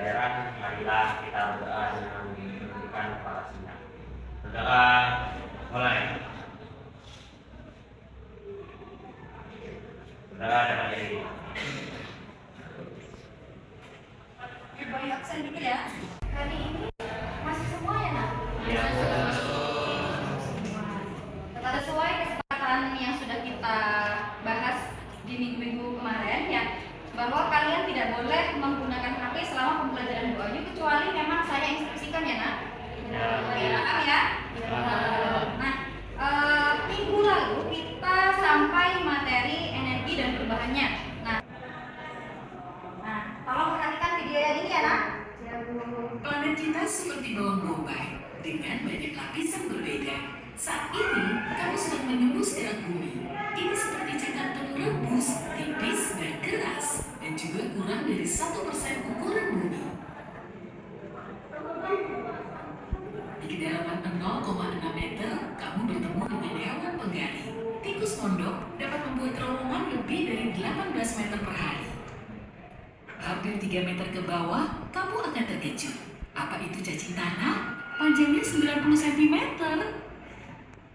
pembelajaran, marilah kita berdoa dengan memberikan parasinya. Saudara, mulai. Saudara dapat jadi. Boleh absen dikit ya. Hari ini masih semua ya, Nak? Iya. Sesuai kesepakatan yang sudah kita bahas di minggu-minggu kemarin ya, bahwa kalian tidak boleh menggunakan HP selama pembelajaran doanya kecuali memang saya instruksikan ya, Nak. Ya. Paham ya? Nah, minggu lalu kita sampai materi energi dan perubahannya. Nah, tolong perhatikan video yang ini ya, Nak. Planet kita seperti bawang bombay dengan banyak lapisan berbeda. Saat ini, kamu sedang menembus erat bumi. Ini seperti cairan penuh rebus, tipis dan keras, dan juga kurang dari 1% ukuran bumi. Di kedalaman 0,6 meter, kamu bertemu dengan hewan penggali. Tikus pondok dapat membuat terowongan lebih dari 18 meter per hari. Hampir 3 meter ke bawah, kamu akan terkejut. Apa itu cacing tanah? Panjangnya 90 cm.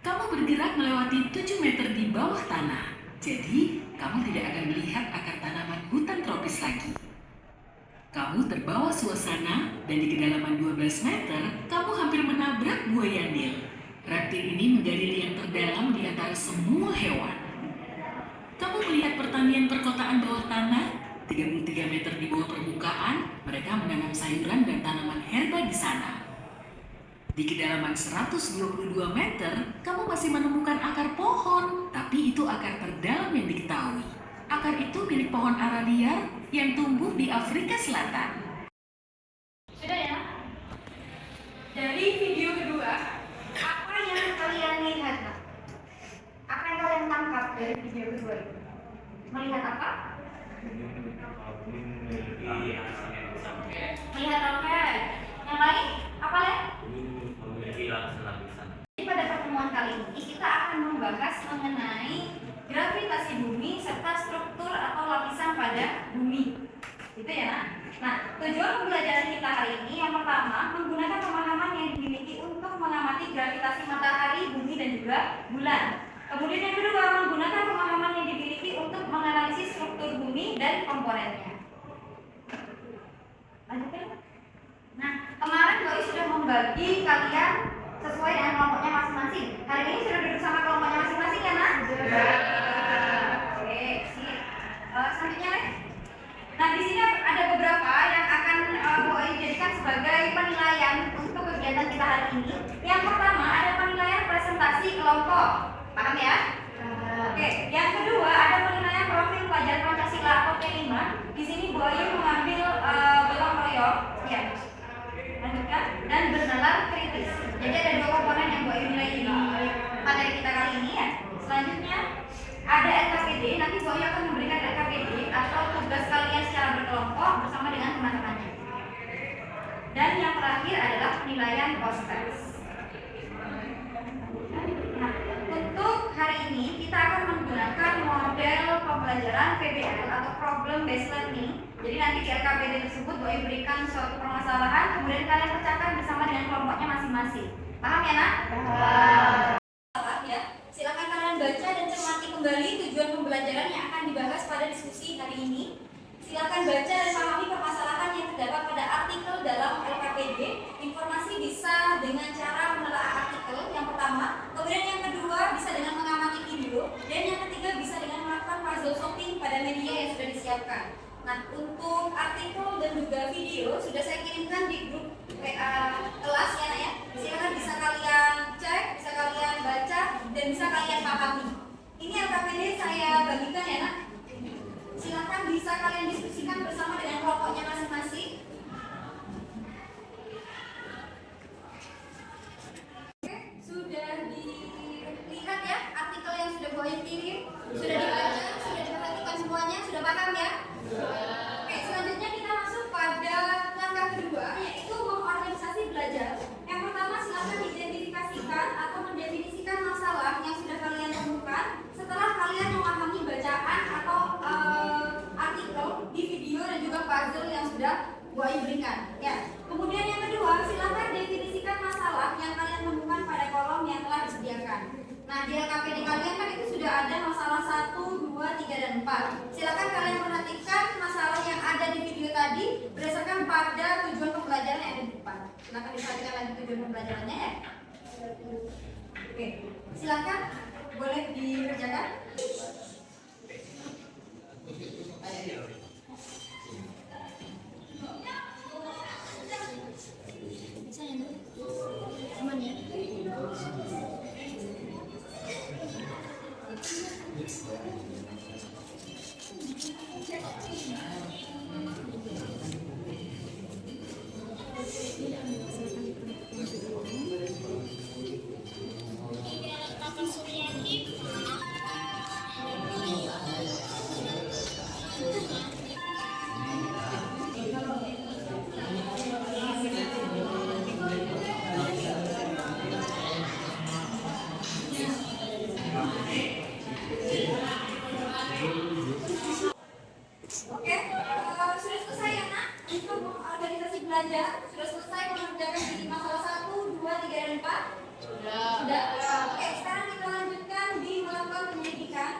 Kamu bergerak melewati 7 meter di bawah tanah. Jadi, kamu tidak akan melihat akar tanaman hutan tropis lagi. Kamu terbawa suasana, dan di kedalaman 12 meter, kamu hampir menabrak buaya Nil. Reptil ini menggali liang terdalam di antara semua hewan. Kamu melihat pertanian perkotaan bawah tanah, 33 meter di bawah permukaan, mereka menanam sayuran dan tanaman herba di sana. Di kedalaman 122 meter, kamu masih menemukan akar pohon, tapi itu akar terdalam yang diketahui. Akar itu milik pohon ara liar yang tumbuh di Afrika Selatan. Sudah ya? Dari video kedua, apa yang kalian lihat, Nak? Apa yang kalian tangkap dari video kedua itu? Melihat apa? Melihat roket. Yang lain? Apa lain? Jadi pada pertemuan kali ini kita akan membahas mengenai gravitasi bumi serta struktur atau lapisan pada bumi. Gitu ya, Nak? Nah, tujuan pembelajaran kita hari ini yang pertama menggunakan pemahaman yang dimiliki untuk mengamati gravitasi matahari, bumi dan juga bulan. Kemudian yang kedua menggunakan pemahaman yang dimiliki untuk menganalisis struktur bumi dan komponennya. Lanjutkan. Nah, kemarin Doi sudah membagi kalian sesuai dengan kelompoknya masing-masing. Hari ini sudah duduk sama kelompoknya masing-masing ya, Nak? Oke, sip. Selanjutnya, Lek. Nah, di sini ada beberapa yang akan Doi jadikan sebagai penilaian untuk kegiatan kita hari ini. Yang pertama ada penilaian presentasi kelompok. Paham ya? Oke, yang kedua ada penilaian profil pelajar Pancasila atau P5. Di sini Bu Ayu mengambil gotong royong, ya. Lanjutkan dan bernalar kritis. Jadi ada dua komponen yang Bu Ayu nilai di materi kita kali ini ya. Selanjutnya ada LKPD. Nanti Bu Ayu akan memberikan LKPD atau tugas kalian secara berkelompok bersama dengan teman-temannya. Dan yang terakhir adalah penilaian post-test. Nah, untuk hari ini kita akan menggunakan model pembelajaran PBL atau Problem Based Learning. Jadi nanti di LKPD tersebut Bu Ayu berikan suatu permasalahan, kemudian kalian pecahkan bersama dengan kelompoknya masing-masing. Paham ya, Nak? Paham. Ya. Silakan kalian baca dan cermati kembali tujuan pembelajaran yang akan dibahas pada diskusi hari ini. Silakan baca dan pahami permasalahan yang terdapat pada artikel dalam LKPD. Informasi bisa dengan cara menelaah artikel yang pertama, kemudian yang kedua bisa dengan mengamati video, dan yang ketiga bisa dengan melakukan puzzle shopping pada media yang sudah disiapkan. Nah, untuk artikel dan juga video sudah saya kirimkan di grup WA kelas ya, Nak ya. Silakan bisa kalian cek, bisa kalian baca, dan bisa kalian pahami. Ini LKPD saya bagikan ya, Nak. Silakan bisa kalian diskusikan bersama dengan kelompoknya masing-masing. Oke, sudah dilihat ya artikel yang sudah Bu Ayu kirim, sudah dibaca, sudah diperhatikan semuanya, sudah paham ya? Oke, selanjutnya kita masuk pada langkah kedua, yaitu mengorganisasi belajar. Yang pertama silakan identifikasikan atau mendefinisikan masalah yang sudah kalian temukan setelah kalian memahami bacaan atau artikel di video dan juga puzzle yang sudah Bu Ya. Kemudian yang kedua, silakan definisikan masalah yang kalian temukan pada kolom yang telah disediakan. Nah, di LKPD kalian kan itu sudah ada masalah 1, 2, 3, dan 4. Silakan kalian perhatikan masalah yang ada di video tadi berdasarkan pada tujuan pembelajaran yang ada di depan. Silakan diperhatikan lagi tujuan pembelajarannya ya. Oke, silakan boleh dikerjakan. Oke, sudah selesai ya nak untuk organisasi belajar? Sudah selesai mengerjakan di masalah 1, 2, 3, dan 4? Sudah. Oke, sekarang kita lanjutkan di melakukan penyelidikan.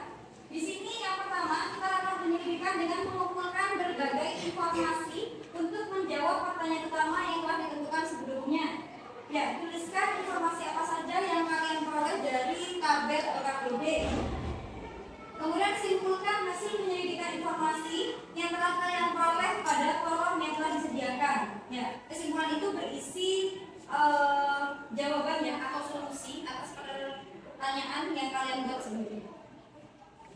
Di sini yang pertama kita lakukan penyelidikan dengan mengumpulkan berbagai informasi untuk menjawab pertanyaan utama yang telah ditentukan sebelumnya. Ya, tuliskan informasi apa saja yang kalian peroleh dari tabel LKPD. Kemudian simpulkan hasil penyelidikan informasi yang telah kalian peroleh pada kolom yang telah disediakan. Ya, kesimpulan itu berisi jawaban ya atau solusi atas pertanyaan yang kalian buat sebelumnya.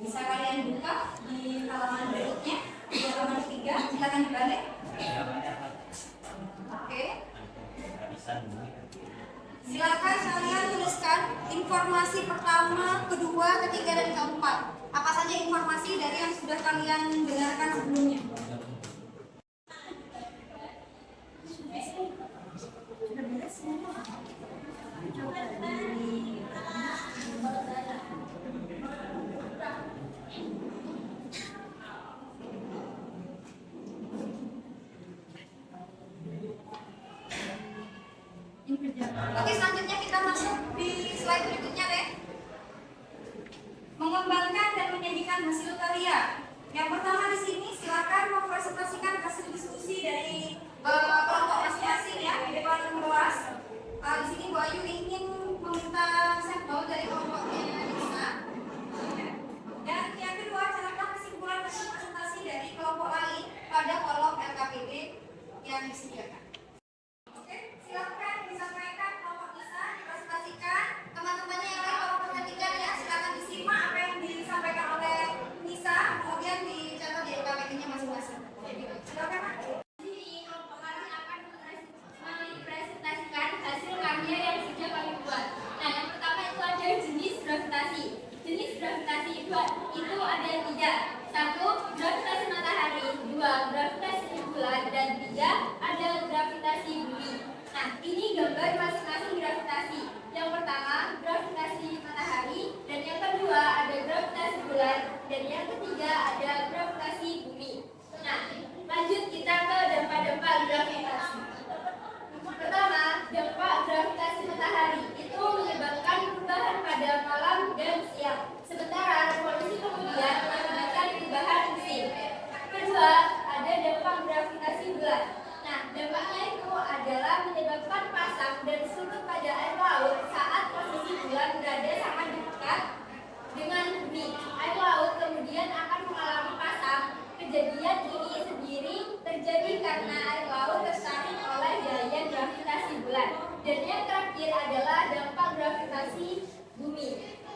Bisa kalian buka di halaman berikutnya, di halaman 3, silakan dibalik. Oke. Silakan kalian tuliskan informasi pertama, kedua, ketiga, dan keempat. Apa saja informasi dari yang sudah kalian dengarkan sebelumnya? Oke, selanjutnya kita masuk di slide berikutnya deh. Mengembangkan dan menyajikan hasil karya. Yang pertama di sini silakan mempresentasikan hasil diskusi dari kelompok masing-masing ya di depan kelas. Di sini Bu Ayu ingin meminta sampel dari kelompoknya Nisa. Dan yang kedua, catatkan kesimpulan hasil presentasi dari kelompok lain pada kolom LKPD yang disediakan. Oke, silakan disampaikan kelompok Nisa, dipresentasikan. Teman-temannya yang lain tolong perhatikan ya, silakan disimak apa yang disampaikan oleh Nisa, kemudian dicatat di LKPD-nya masing-masing. Silakan Pak. Di kelompok kami akan mempresentasikan hasil karya yang sudah kami buat. Nah, yang pertama itu ada jenis gravitasi. Jenis gravitasi itu ada 3. 1, gravitasi matahari. 2, gravitasi bulan. Dan 3, ada gravitasi bumi. Nah, ini gambar masing-masing gravitasi. Yang pertama, gravitasi matahari. Dan yang kedua, ada gravitasi bulan. Dan yang ketiga, ada gravitasi bumi. Nah, lanjut kita ke dampak-dampak gravitasi. Pertama, dampak gravitasi matahari itu menyebabkan perubahan pada malam dan siang. Sementara revolusi kemudian mengakibatkan perubahan musim. Kedua, ada dampak gravitasi bulan. Nah, dampaknya itu adalah menyebabkan pasang dan surut pada air laut saat posisi bulan berada sangat dekat dengan bumi. Air laut kemudian akan mengalami pasang. Kejadian ini sendiri terjadi karena air laut tertarik oleh gaya gravitasi bulan. Dan yang terakhir adalah dampak gravitasi bumi.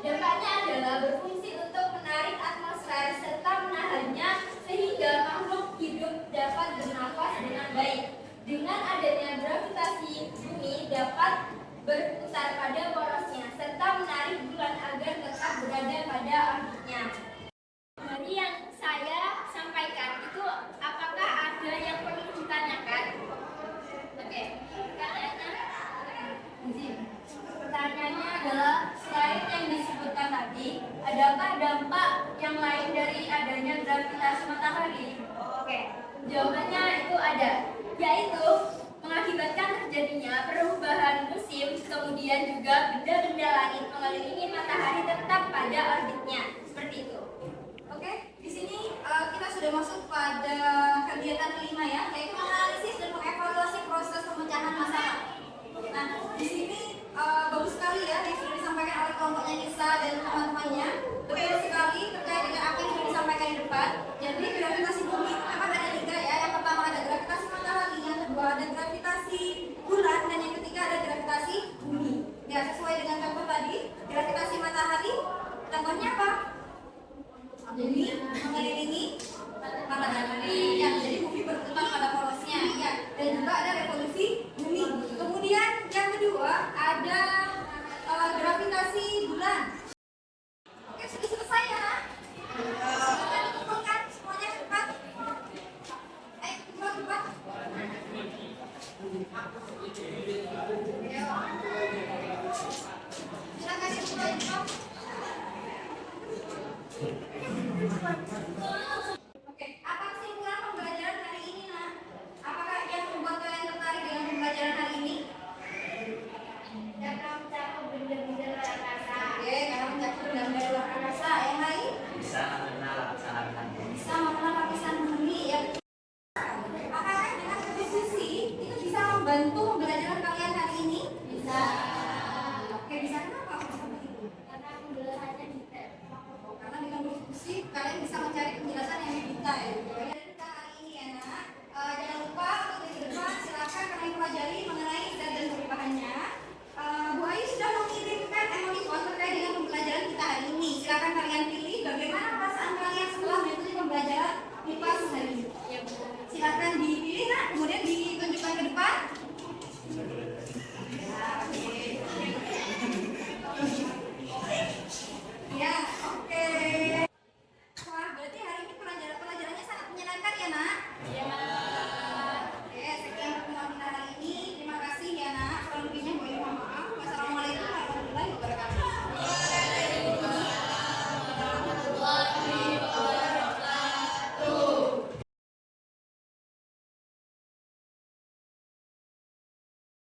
Dampaknya adalah berfungsi untuk menarik atmosfer serta menahannya sehingga makhluk hidup dapat bernafas dengan baik. Dengan adanya gravitasi bumi dapat berputar pada porosnya serta menarik bulan agar tetap berada pada orbitnya. Dari yang saya sampaikan itu, apakah ada yang perlu ditanyakan? Oke, pertanyaannya adalah selain yang disebutkan tadi, adakah dampak yang lain dari adanya gravitasi terjadinya perubahan musim, kemudian juga benda-benda langit mengelilingi matahari tetap pada orbitnya. Seperti itu. Oke, di sini kita sudah masuk pada kegiatan kelima ya, yaitu menganalisis dan mengevaluasi proses pemecahan masalah. Nah, di sini bagus sekali ya yang sudah disampaikan oleh kelompoknya Nisa dan teman-temannya. Betul sekali terkait dengan apa yang sudah disampaikan di depan. Jadi gravitasi bumi memang ada 3 ya. Yang pertama ada gravitasi matahari, yang kedua ada gravitasi bulan, dan yang ketiga ada gravitasi bumi. Ya, sesuai dengan contoh tadi, gravitasi matahari contohnya apa? Jadi mengelilingi matahari, ya, jadi bumi berputar pada polosnya, ya, dan juga ada revolusi bumi. Kemudian yang kedua ada gravitasi bulan. Oke, sudah selesai ya. Silakan dikumpulkan semuanya cepat. Cepat. Silakan dikumpulkan cepat. Oke, apa kesimpulan pembelajaran hari ini, Nak? Apakah yang membuat kalian tertarik dengan pembelajaran hari ini? Dapat mencakup benda-benda luar angkasa. Oke, karena mencakup benda-benda luar angkasa. Yang lain Bisa mengenal lapisan-lapisan bumi. bisa mengenal lapisan bumi ya. Apakah dengan berdiskusi itu bisa membantu belajar